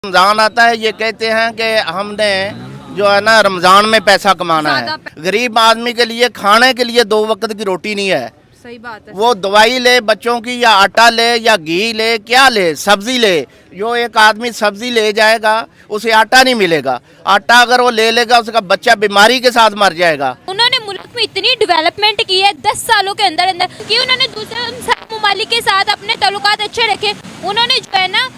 रमजान आता है, ये कहते हैं कि हमने जो है ना रमजान में पैसा कमाना है। गरीब आदमी के लिए खाने के लिए 2 वक्त की रोटी नहीं है। सही बात है। वो दवाई ले बच्चों की, या आटा ले, या घी ले, क्या ले, सब्जी ले। जो एक आदमी सब्जी ले जाएगा उसे आटा नहीं मिलेगा। आटा अगर वो ले लेगा उसका बच्चा बीमारी के साथ मर जाएगा। उन्होंने मुल्क में इतनी डेवलपमेंट की है 10 सालों के अंदर अंदर कि उन्होंने दूसरे ममालिक के साथ अपने ताल्लुकात अच्छे रखे। उन्होंने जो है ना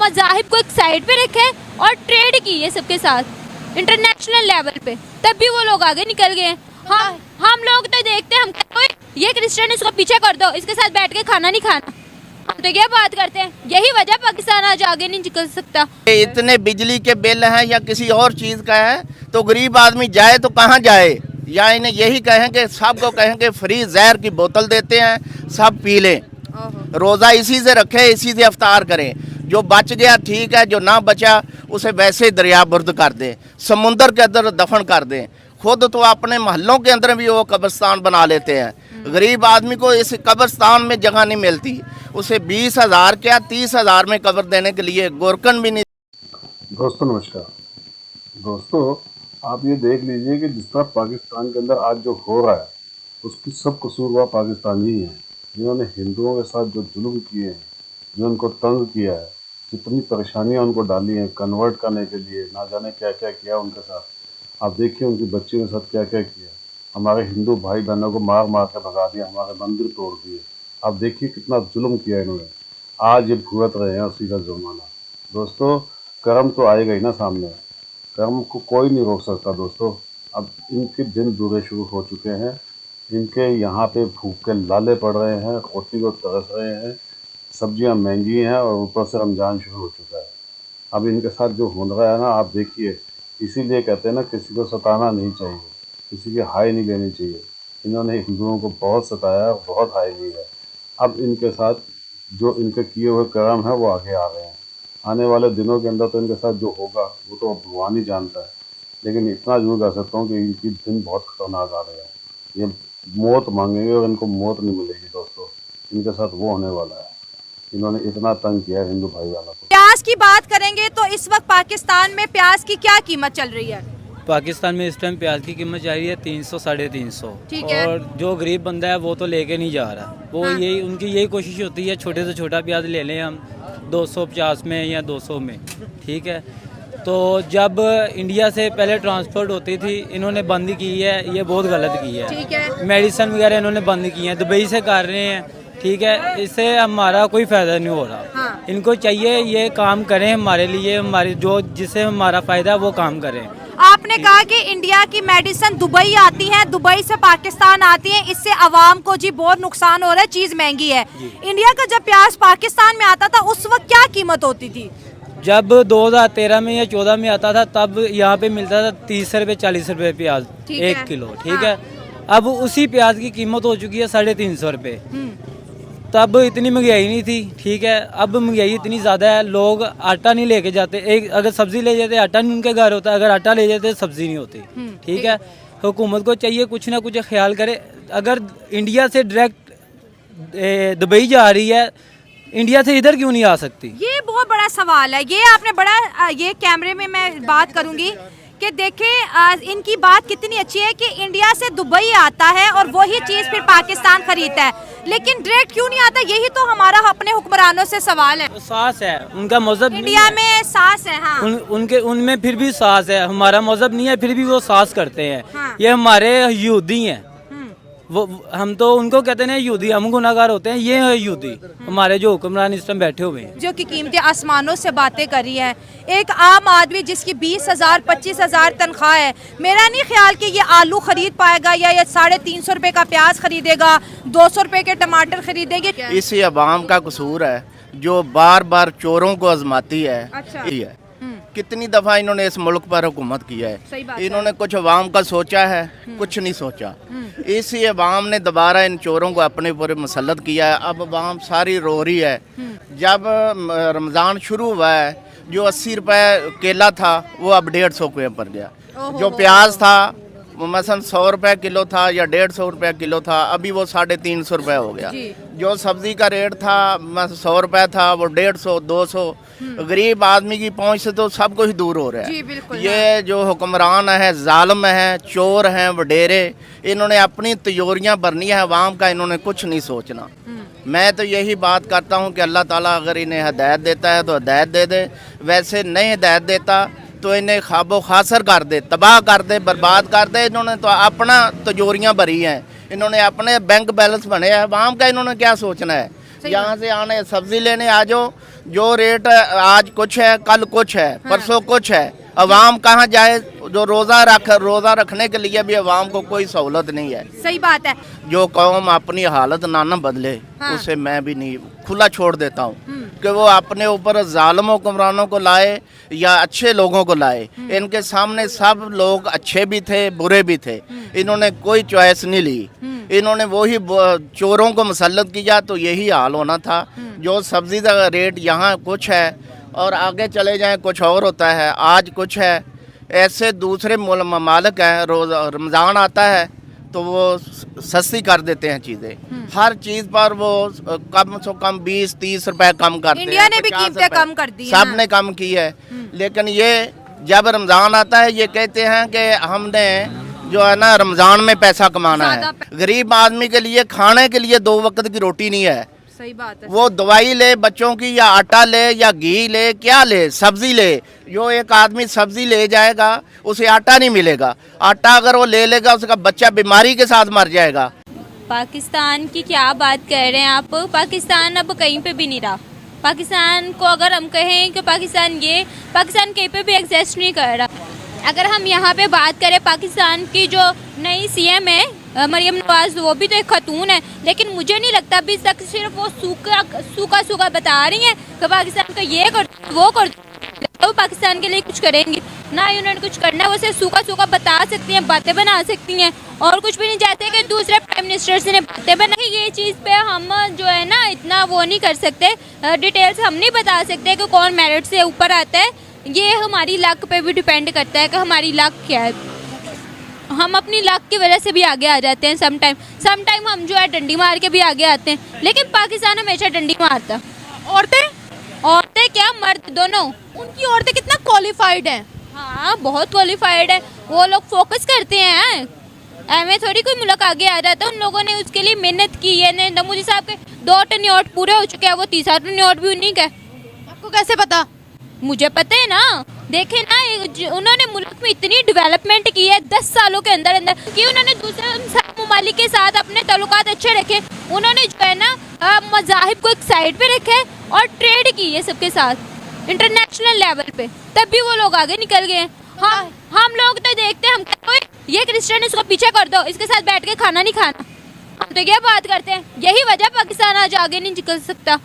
मज़ाहिब को एक साइड पे रखे और ट्रेड की है सबके साथ इंटरनेशनल लेवल पे, तब भी वो लोग आगे निकल गए। हाँ, हम लोग तो देखते हैं, हम कहते हैं ये क्रिश्चियन इसको पीछे कर दो, इसके साथ बैठ के खाना नहीं खाना। हम तो ये बात करते हैं, यही वजह पाकिस्तान आज आगे नहीं निकल सकता। इतने बिजली के बिल हैं या किसी और चीज़ का है तो गरीब आदमी जाए तो कहाँ जाए। या इन्हें यही कहें कि सबको कहें कि फ्री जहर की बोतल देते हैं, सब पी लें, रोज़ा इसी से रखें, इसी से अफ्तार करें। जो बच गया ठीक है, जो ना बचा उसे वैसे दरिया बुर्द कर दें, समुंदर के अंदर दफन कर दें। खुद तो अपने मोहल्लों के अंदर भी वो कब्रिस्तान बना लेते हैं। गरीब आदमी को इस कब्रिस्तान में जगह नहीं मिलती, उसे 20,000 क्या 30,000 में कब्र देने के लिए गोरकन भी नहीं। दोस्तों नमस्कार। दोस्तों आप ये देख लीजिए कि जिस तरह पाकिस्तान के अंदर आज जो हो रहा है उसकी सब कसूरवार पाकिस्तानी ही हैं, जिन्होंने हिंदुओं के साथ जो जुल्म किए हैं, जो उनको तंग किया है, जितनी परेशानियां उनको डाली हैं कन्वर्ट करने के लिए, ना जाने क्या क्या किया उनके साथ। आप देखिए उनकी बच्चियों के साथ क्या क्या किया। हमारे हिंदू भाई बहनों को मार मार कर भगा दिया, हमारे मंदिर तोड़ दिए। आप देखिए कितना जुल्म किया इन्होंने, आज ये भुगत रहे हैं उसी का जुर्माना। दोस्तों कर्म तो आएगा ही ना सामने, कर्म को कोई नहीं रोक सकता। दोस्तों अब इनके दिन बुरे शुरू हो चुके हैं, इनके यहाँ पे भूख के लाले पड़ रहे हैं, रोटी को तरस रहे हैं, सब्जियाँ महंगी हैं और ऊपर से रमज़ान शुरू हो चुका है। अब इनके साथ जो हो रहा है ना, आप देखिए, इसीलिए कहते हैं ना किसी को सताना नहीं चाहिए, किसी की हाय नहीं लेनी चाहिए। इन्होंने हिंदुओं को बहुत सताया, बहुत हाय ली है। अब इनके साथ जो इनके किए हुए कर्म है वो आगे आ रहे हैं। आने वाले दिनों के अंदर तो इनके साथ जो होगा वो तो भगवान ही जानता है, लेकिन इतना जरूर कह सकता हूँ कि इनकी दिन बहुत खतरनाक आ रहे हैं। ये मौत मांगेंगे और इनको मौत नहीं मिलेगी। दोस्तों इनके साथ वो होने वाला है। इन्होंने इतना तंग किया है हिंदू भाई वालों को। प्याज की बात करेंगे तो इस वक्त पाकिस्तान में प्याज की क्या कीमत चल रही है? पाकिस्तान में इस टाइम प्याज की कीमत जा रही है 300 साढ़े 300। ठीक है। और जो गरीब बंदा है वो तो लेके नहीं जा रहा, वो हाँ। यही उनकी यही कोशिश होती है छोटे से छोटा प्याज ले लें हम 250 में या 200 में। ठीक है, तो जब इंडिया से पहले ट्रांसपोर्ट होती थी इन्होंने बंद की है, ये बहुत गलत की है। ठीक है। मेडिसिन वगैरह इन्होंने बंद की है, दुबई से कर रहे हैं। ठीक है, इससे हमारा कोई फ़ायदा नहीं हो रहा। हाँ। इनको चाहिए ये काम करें हमारे लिए, हमारे जो जिससे हमारा फ़ायदा है वो काम करें। आपने कहा कि इंडिया की मेडिसिन दुबई आती है, दुबई से पाकिस्तान आती है, इससे आवाम को जी बहुत नुकसान हो रहा है, चीज महंगी है। इंडिया का जब प्याज पाकिस्तान में आता था उस वक्त क्या कीमत होती थी? जब 2013 में या 14 में आता था तब यहाँ पे मिलता था 30 रुपये 40 रुपये प्याज 1 किलो। ठीक है, अब उसी प्याज की कीमत हो चुकी है 350 रुपये। तब इतनी महंगाई नहीं थी। ठीक है, अब महंगाई इतनी ज़्यादा है, लोग आटा नहीं लेके जाते। एक अगर सब्जी ले जाते आटा नहीं उनके घर होता, अगर आटा ले जाते सब्जी नहीं होती। ठीक है, हुकूमत को चाहिए कुछ ना कुछ ख्याल करे। अगर इंडिया से डायरेक्ट दुबई जा रही है, इंडिया से इधर क्यों नहीं आ सकती? ये बहुत बड़ा सवाल है। ये आपने बड़ा ये कैमरे में मैं बात करूंगी कि देखें इनकी बात कितनी अच्छी है कि इंडिया से दुबई आता है और वही चीज़ फिर पाकिस्तान खरीदता है, लेकिन डायरेक्ट क्यों नहीं आता? यही तो हमारा अपने हुक्मरानों से सवाल है। सास है उनका मजहब, इंडिया में सास है। हाँ। उनके उनमें फिर भी सास है, हमारा मजहब नहीं है, फिर भी वो सास करते हैं। हाँ। ये हमारे यहूदी हैं, वो हम तो उनको कहते हैं यहूदी, हम गुनाहगार होते हैं, ये है यहूदी हमारे जो हुक्मरान इस टाइम बैठे हुए हैं, जो कि कीमतें आसमानों से बातें करी है। एक आम आदमी जिसकी 20,000 25,000 तनख्वाह है, मेरा नहीं ख्याल कि ये आलू खरीद पाएगा या 350 रुपए का प्याज खरीदेगा, 200 रुपए के टमाटर खरीदेंगे। इसी अवाम का कसूर है जो बार बार चोरों को आजमाती है। अच्छा। ये है कितनी दफ़ा इन्होंने इस मुल्क पर हुकूमत किया सही बात है। इन्होंने कुछ अवाम का सोचा है, कुछ नहीं सोचा। इसी अवाम ने दोबारा इन चोरों को अपने ऊपर मुसल्लत किया है। अब अवाम सारी रो रही है। जब रमज़ान शुरू हुआ है जो 80 रुपये केला था वो अब 150 रुपये पर गया। जो प्याज था वो मसलन 100 रुपये किलो था या 150 रुपये किलो था, अभी वो 350 रुपये हो गया। जो सब्ज़ी का रेट था 100 रुपये था वो 150 200 गरीब आदमी की पहुंच से तो सब कुछ दूर हो रहा जी, है। बिल्कुल, ये जो हुक्मरान है, जालिम है, चोर हैं, वडेरे, इन्होंने अपनी तिजोरियां भरनी है, अवाम का इन्होंने कुछ नहीं सोचना। मैं तो यही बात करता हूँ कि अल्लाह ताला अगर इन्हें हदायत देता है तो हदायत दे दे, वैसे नहीं हदायत देता तो इन्हें खाबो खासर कर दे, तबाह कर दे, बर्बाद कर दे। इन्होंने तो अपना तिजोरियां भरी हैं, इन्होंने अपने बैंक बैलेंस बने हैं, अवाम का इन्होंने क्या सोचना है। यहाँ से आने सब्जी लेने आ जाओ, जो रेट आज कुछ है, कल कुछ है, परसों कुछ है, अवाम कहाँ जाए। जो रोज़ा रखने के लिए भी अवाम को कोई सहूलत नहीं है। सही बात है। जो कौम अपनी हालत ना बदले, हाँ। उसे मैं भी नहीं खुला छोड़ देता हूँ कि वो अपने ऊपर जालिम हुक्मरानों को लाए या अच्छे लोगों को लाए। इनके सामने सब लोग अच्छे भी थे, बुरे भी थे, इन्होंने कोई चॉइस नहीं ली। इन्होंने वही चोरों को मुसल्लत किया तो यही हाल होना था। जो सब्जी का रेट यहाँ कुछ है और आगे चले जाएं कुछ और होता है, आज कुछ है। ऐसे दूसरे ममालिक हैं, रोज़ रमज़ान आता है तो वो सस्ती कर देते हैं चीज़ें, हर चीज़ पर वो कम से कम 20-30 रुपए कम करते हैं। इंडिया ने भी 50 कीमतें रुपए। कम कर दी हैं। सब ने कम की है, लेकिन ये जब रमज़ान आता है ये कहते हैं कि हमने जो है ना रमज़ान में पैसा कमाना है। गरीब आदमी के लिए खाने के लिए 2 वक्त की रोटी नहीं है। सही बात है। वो दवाई ले बच्चों की, या आटा ले, या घी ले, क्या ले, सब्जी ले। जो एक आदमी सब्जी ले जाएगा उसे आटा नहीं मिलेगा। आटा अगर वो ले लेगा उसका बच्चा बीमारी के साथ मर जाएगा। पाकिस्तान की क्या बात कर रहे हैं आप। पाकिस्तान अब कहीं पे भी नहीं रहा। पाकिस्तान को अगर हम कहें कि पाकिस्तान कहीं पे भी एग्जिस्ट नहीं कर रहा। अगर हम यहाँ पे बात करें पाकिस्तान की जो नई सीएम है मरियम नवाज, वो भी तो एक खतून है, लेकिन मुझे नहीं लगता अभी तक सिर्फ वो सूखा बता रही हैं कि पाकिस्तान का ये कर वो कर, तो पाकिस्तान के लिए कुछ करेंगी ना ही उन्होंने कुछ करना। वो सिर्फ सूखा बता सकती हैं, बातें बना सकती हैं और कुछ भी नहीं चाहते कि दूसरे प्राइम मिनिस्टर से बातें बनाए। ये चीज़ पे हम जो है ना इतना वो नहीं कर सकते, डिटेल्स हम नहीं बता सकते कि कौन मेरिट से ऊपर आता है। ये हमारी लक पे भी डिपेंड करता है कि हमारी लक क्या है। हम अपनी लक की वजह से भी आगे आ जाते हैं सम टाइम हम जो है डंडी मार के भी आगे आते हैं, लेकिन पाकिस्तान हमेशा डंडी मारता है। औरतें क्या मर्द दोनों, उनकी औरतें कितना क्वालिफाइड हैं। हाँ बहुत क्वालिफाइड है। वो लोग फोकस करते हैं, ऐਵੇਂ थोड़ी कोई मुल्क आगे आ जाता है। उन लोगों ने उसके लिए मेहनत की है। नरेंद्र मोदी साहब के 2 टर्नआउट पूरे हो चुके हैं, वो 3रा टर्नआउट भी उन्हीं का है। आपको कैसे पता? मुझे पता है ना, देखे ना उन्होंने मुल्क में इतनी डेवलपमेंट की है 10 सालों के अंदर कि उन्होंने दूसरे ममालिक के साथ अपने ताल्लुकात अच्छे रखे। उन्होंने जो है ना मज़ाहिब को एक साइड पे रखे और ट्रेड की है सबके साथ इंटरनेशनल लेवल पे, तब भी वो लोग आगे निकल गए। हम लोग तो देखते हैं, हम कहते ये क्रिश्चियन इसको पीछे कर दो, इसके साथ बैठ के खाना नहीं खाना। हम तो ये बात करते हैं, यही वजह पाकिस्तान आज आगे नहीं निकल सकता।